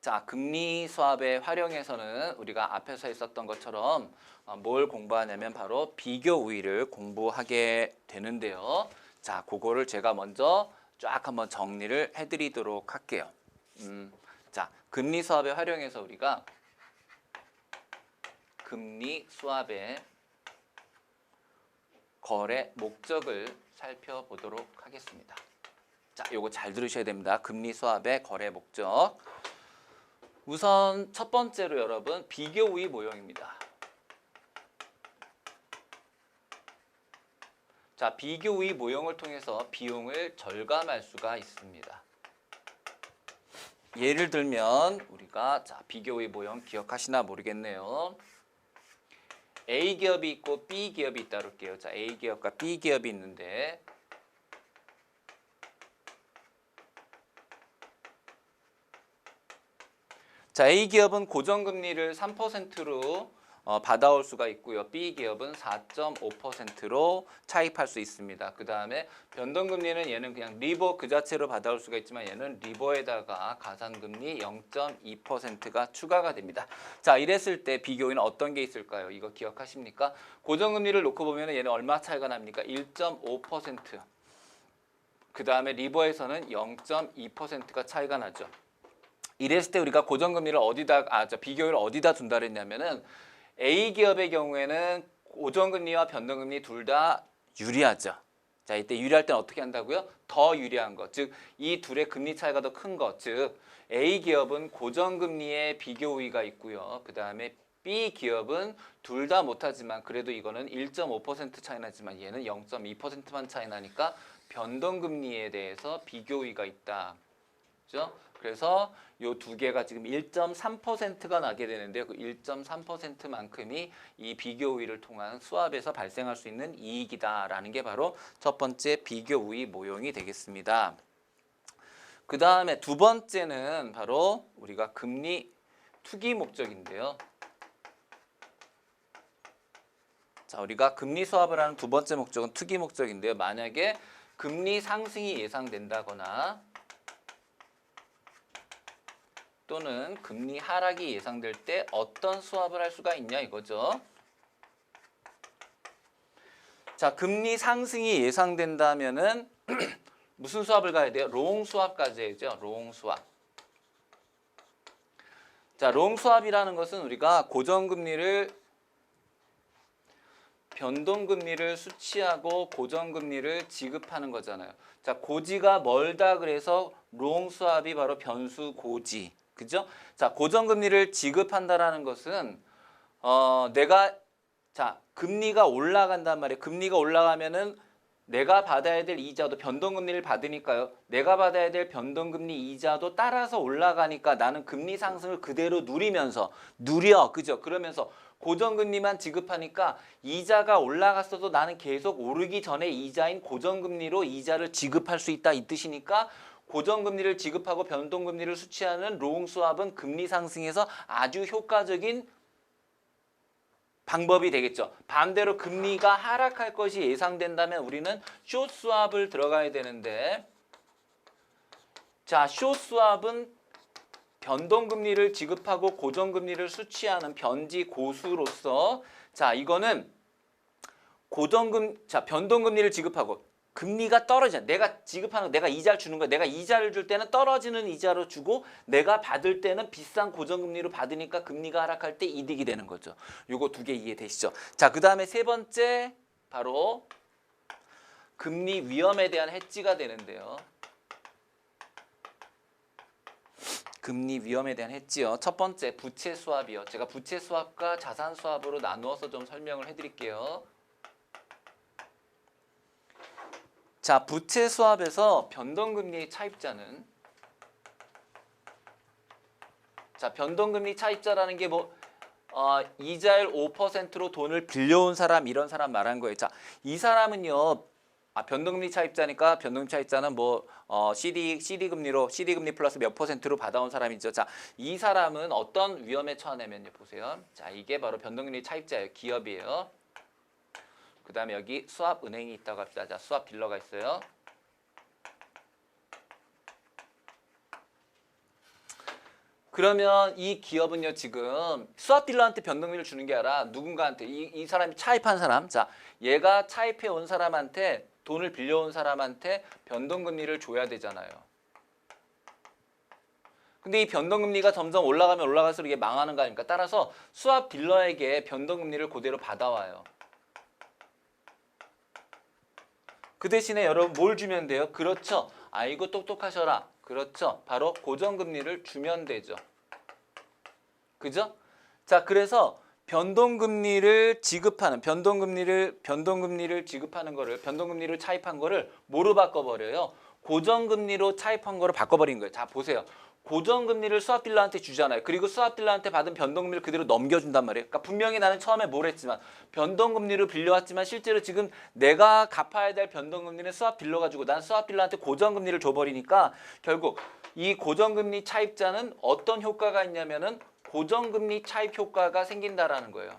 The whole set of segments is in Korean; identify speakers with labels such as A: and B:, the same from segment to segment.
A: 자, 금리 수합의 활용에서는 우리가 앞에서 했었던 것처럼 뭘 공부하냐면 바로 비교 우위를 공부하게 되는데요. 자, 그거를 제가 먼저 쫙 한번 정리를 해드리도록 할게요. 자, 금리 수합의 활용에서 우리가 금리 수합의 거래 목적을 살펴보도록 하겠습니다. 자, 요거 잘 들으셔야 됩니다. 금리 수합의 거래 목적. 우선 첫 번째로 여러분 비교 우위 모형입니다. 자, 비교 우위 모형을 통해서 비용을 절감할 수가 있습니다. 예를 들면 우리가 자, 비교 우위 모형 기억하시나 모르겠네요. A 기업이 있고 B 기업이 있다 그럴게요. 자, A 기업과 B 기업이 있는데 자, A 기업은 고정금리를 3%로 받아올 수가 있고요. B 기업은 4.5%로 차입할 수 있습니다. 그 다음에 변동금리는 얘는 그냥 리버 그 자체로 받아올 수가 있지만 얘는 리버에다가 가산금리 0.2%가 추가가 됩니다. 자, 이랬을 때 비교에는 어떤 게 있을까요? 이거 기억하십니까? 고정금리를 놓고 보면 얘는 얼마 차이가 납니까? 1.5%. 그 다음에 리버에서는 0.2%가 차이가 나죠. 이랬을 때 우리가 고정금리를 비교율을 어디다 둔다 그랬냐면은 A 기업의 경우에는 고정금리와 변동금리 둘 다 유리하죠. 자, 이때 유리할 때는 어떻게 한다고요? 더 유리한 것, 즉 이 둘의 금리 차이가 더 큰 것, 즉 A 기업은 고정금리의 비교 우위가 있고요. 그 다음에 B 기업은 둘 다 못하지만 그래도 이거는 1.5% 차이 나지만 얘는 0.2%만 차이 나니까 변동금리에 대해서 비교 우위가 있다. 그렇죠? 그래서 요 두 개가 지금 1.3%가 나게 되는데요. 그 1.3%만큼이 이 비교 우위를 통한 수합에서 발생할 수 있는 이익이다라는 게 바로 첫 번째 비교 우위 모형이 되겠습니다. 그 다음에 두 번째는 바로 우리가 금리 투기 목적인데요. 자, 우리가 금리 수합을 하는 두 번째 목적은 투기 목적인데요. 만약에 금리 상승이 예상된다거나 또는 금리 하락이 예상될 때 어떤 수합을 할 수가 있냐 이거죠. 자, 금리 상승이 예상된다면은 무슨 수합을 가야 돼요? 롱 수합까지 해야죠. 롱 수합. 자, 롱 수합이라는 것은 우리가 고정금리를 변동금리를 수취하고 고정금리를 지급하는 거잖아요. 자, 고지가 멀다 그래서 롱 수합이 바로 변수 고지. 그죠? 자, 고정금리를 지급한다라는 것은 금리가 올라간단 말이에요. 금리가 올라가면은 내가 받아야 될 이자도 변동금리를 받으니까요. 내가 받아야 될 변동금리 이자도 따라서 올라가니까 나는 금리 상승을 그대로 누려. 그죠? 그러면서 고정금리만 지급하니까 이자가 올라갔어도 나는 계속 오르기 전에 이자인 고정금리로 이자를 지급할 수 있다 이 뜻이니까 고정금리를 지급하고 변동금리를 수취하는 롱 수합은 금리 상승에서 아주 효과적인 방법이 되겠죠. 반대로 금리가 하락할 것이 예상된다면 우리는 숏 수합을 들어가야 되는데 자, 숏 수합은 변동금리를 지급하고 고정금리를 수취하는 변지 고수로서 자, 이거는 변동금리를 지급하고 금리가 떨어지잖아. 내가 지급하는 거, 내가 이자를 주는 거야. 내가 이자를 줄 때는 떨어지는 이자로 주고 내가 받을 때는 비싼 고정금리로 받으니까 금리가 하락할 때 이득이 되는 거죠. 요거 두 개 이해되시죠? 자, 그 다음에 세 번째 바로 금리 위험에 대한 해지가 되는데요. 금리 위험에 대한 해지요. 첫 번째 부채 수합이요. 제가 부채 수합과 자산 수합으로 나누어서 좀 설명을 해드릴게요. 자, 부채 수합에서 변동금리 차입자는 자, 변동금리 차입자라는 게 이자율 5%로 돈을 빌려온 사람 이런 사람 말한 거예요. 자, 이 사람은요. 변동금리 차입자니까 변동금리 차입자는 CD 금리 플러스 몇 %로 받아온 사람이죠. 자, 이 사람은 어떤 위험에 처하냐면요. 보세요. 자, 이게 바로 변동금리 차입자예요. 기업이에요. 그 다음에 여기 수합은행이 있다고 합시다. 자, 수합 딜러가 있어요. 그러면 이 기업은요 지금 수압 딜러한테 변동금리를 주는 게 아니라 누군가한테 이 사람이 차입한 사람, 자 얘가 차입해 온 사람한테 돈을 빌려온 사람한테 변동금리를 줘야 되잖아요. 근데 이 변동금리가 점점 올라가면 올라갈수록 이게 망하는 거 아닙니까? 따라서 수압 딜러에게 변동금리를 그대로 받아와요. 그 대신에 여러분 뭘 주면 돼요? 그렇죠. 아이고 똑똑하셔라. 그렇죠. 바로 고정금리를 주면 되죠. 그죠? 자, 그래서 변동금리를 지급하는 변동금리를 지급하는 거를 변동금리를 차입한 거를 뭐로 바꿔버려요? 고정금리로 차입한 거를 바꿔버린 거예요. 자, 보세요. 고정금리를 수압딜러한테 주잖아요. 그리고 수압딜러한테 받은 변동금리를 그대로 넘겨준단 말이에요. 그러니까 분명히 나는 처음에 뭘 했지만 변동금리로 빌려왔지만 실제로 지금 내가 갚아야 될 변동금리는 수압딜러가 주고 난 수압딜러한테 고정금리를 줘버리니까 결국 이 고정금리 차입자는 어떤 효과가 있냐면은 고정금리 차입 효과가 생긴다라는 거예요.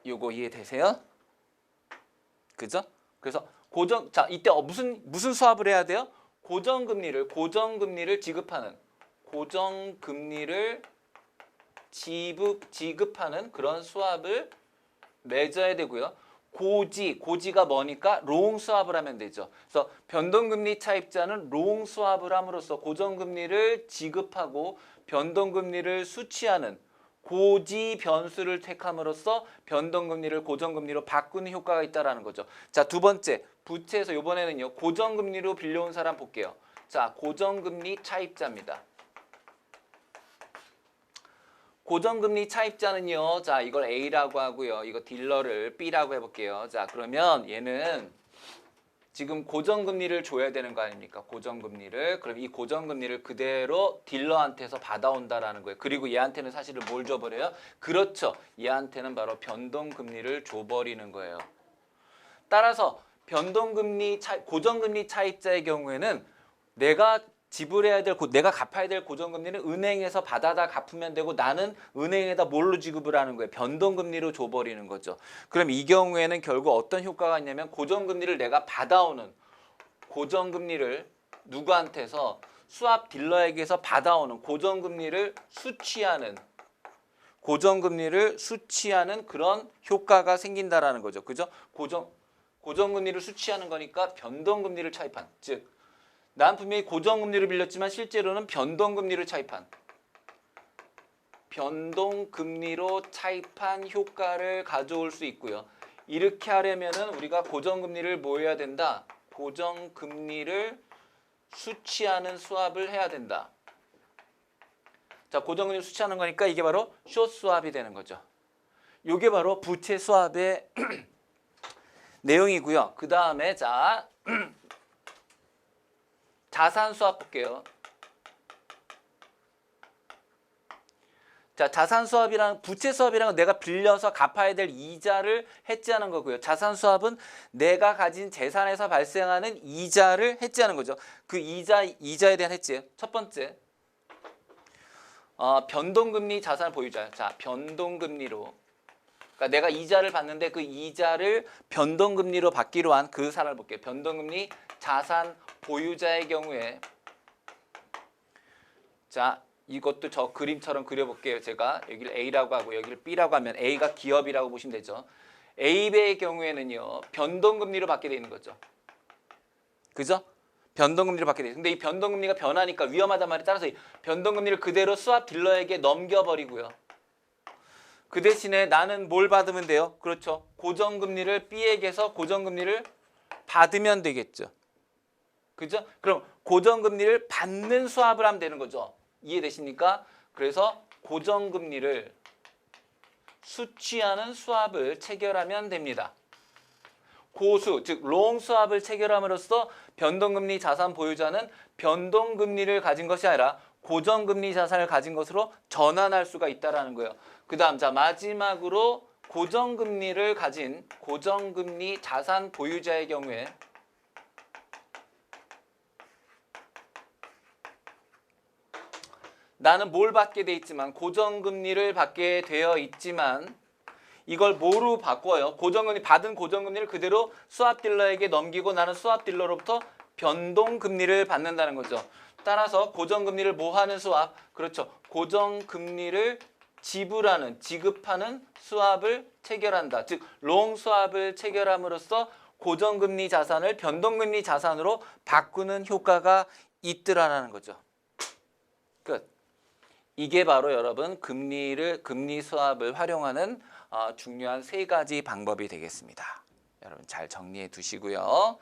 A: 요거 이해되세요? 그죠? 그래서 자 이때 무슨 수합을 해야 돼요? 고정금리를 지급하는 그런 수합을 맺어야 되고요. 고지가 뭐니까 롱 수합을 하면 되죠. 그래서 변동금리 차입자는 롱 수합을 함으로써 고정금리를 지급하고 변동금리를 수취하는 고지 변수를 택함으로써 변동금리를 고정금리로 바꾸는 효과가 있다라는 거죠. 자, 두 번째 부채에서 이번에는요 고정금리로 빌려온 사람 볼게요. 자, 고정금리 차입자입니다. 고정금리 차입자는요, 자 이걸 A라고 하고요, 이거 딜러를 B라고 해볼게요. 자, 그러면 얘는 지금 고정금리를 줘야 되는 거 아닙니까? 고정금리를. 그럼 이 고정금리를 그대로 딜러한테서 받아온다라는 거예요. 그리고 얘한테는 사실은 뭘 줘버려요? 그렇죠. 얘한테는 바로 변동금리를 줘버리는 거예요. 따라서 고정금리 차입자의 경우에는 내가 갚아야 될 고정금리는 은행에서 받아다 갚으면 되고 나는 은행에다 뭘로 지급을 하는 거예요? 변동금리로 줘버리는 거죠. 그럼 이 경우에는 결국 어떤 효과가 있냐면 고정금리를 내가 받아오는 고정금리를 누구한테서 수압 딜러에게서 받아오는 고정금리를 수취하는 그런 효과가 생긴다라는 거죠. 그죠? 고정금리를 수취하는 거니까 변동금리를 차입한, 즉 난 분명히 고정금리를 빌렸지만 실제로는 변동금리로 차입한 효과를 가져올 수 있고요. 이렇게 하려면은 우리가 고정금리를 뭐 해야 된다? 고정금리를 수취하는 수합을 해야 된다. 자, 고정금리를 수취하는 거니까 이게 바로 숏 수합이 되는 거죠. 이게 바로 부채 수합의 내용이고요. 그 다음에 자 자산 수합 볼게요. 자, 자산 수합이랑 부채 수합이랑 내가 빌려서 갚아야 될 이자를 해지하는 거고요. 자산 수합은 내가 가진 재산에서 발생하는 이자를 해지하는 거죠. 그 이자에 대한 해지. 첫 번째, 변동금리 자산 보유자. 자, 변동금리로. 그러니까 내가 이자를 받는데 그 이자를 변동금리로 받기로 한 그 사람을 볼게요. 변동금리 자산 보유자의 경우에, 자 이것도 저 그림처럼 그려볼게요. 제가 여기를 A라고 하고 여기를 B라고 하면 A가 기업이라고 보시면 되죠. A배의 경우에는요 변동금리로 받게 되는 거죠. 그죠? 변동금리로 받게 돼요. 근데 이 변동금리가 변하니까 위험하단 말이에요. 따라서 이 변동금리를 그대로 수압 딜러에게 넘겨버리고요. 그 대신에 나는 뭘 받으면 돼요? 그렇죠. 고정금리를 B에게서 고정금리를 받으면 되겠죠. 그죠? 그럼 고정금리를 받는 수합을 하면 되는 거죠. 이해되십니까? 그래서 고정금리를 수취하는 수합을 체결하면 됩니다. 고수, 즉 롱 수합을 체결함으로써 변동금리 자산 보유자는 변동금리를 가진 것이 아니라 고정금리 자산을 가진 것으로 전환할 수가 있다는 거예요. 그 다음 자 마지막으로 고정금리를 가진 고정금리 자산 보유자의 경우에 나는 뭘 받게 돼 있지만 고정금리를 받게 되어 있지만 이걸 뭐로 바꿔요? 받은 고정금리를 그대로 수압딜러에게 넘기고 나는 수압딜러로부터 변동금리를 받는다는 거죠. 따라서 고정금리를 뭐 하는 수합? 그렇죠. 고정금리를 지급하는 수합을 체결한다. 즉 롱 수합을 체결함으로써 고정금리 자산을 변동금리 자산으로 바꾸는 효과가 있더라라는 거죠. 끝. 이게 바로 여러분 금리 수합을 활용하는 중요한 세 가지 방법이 되겠습니다. 여러분 잘 정리해 두시고요.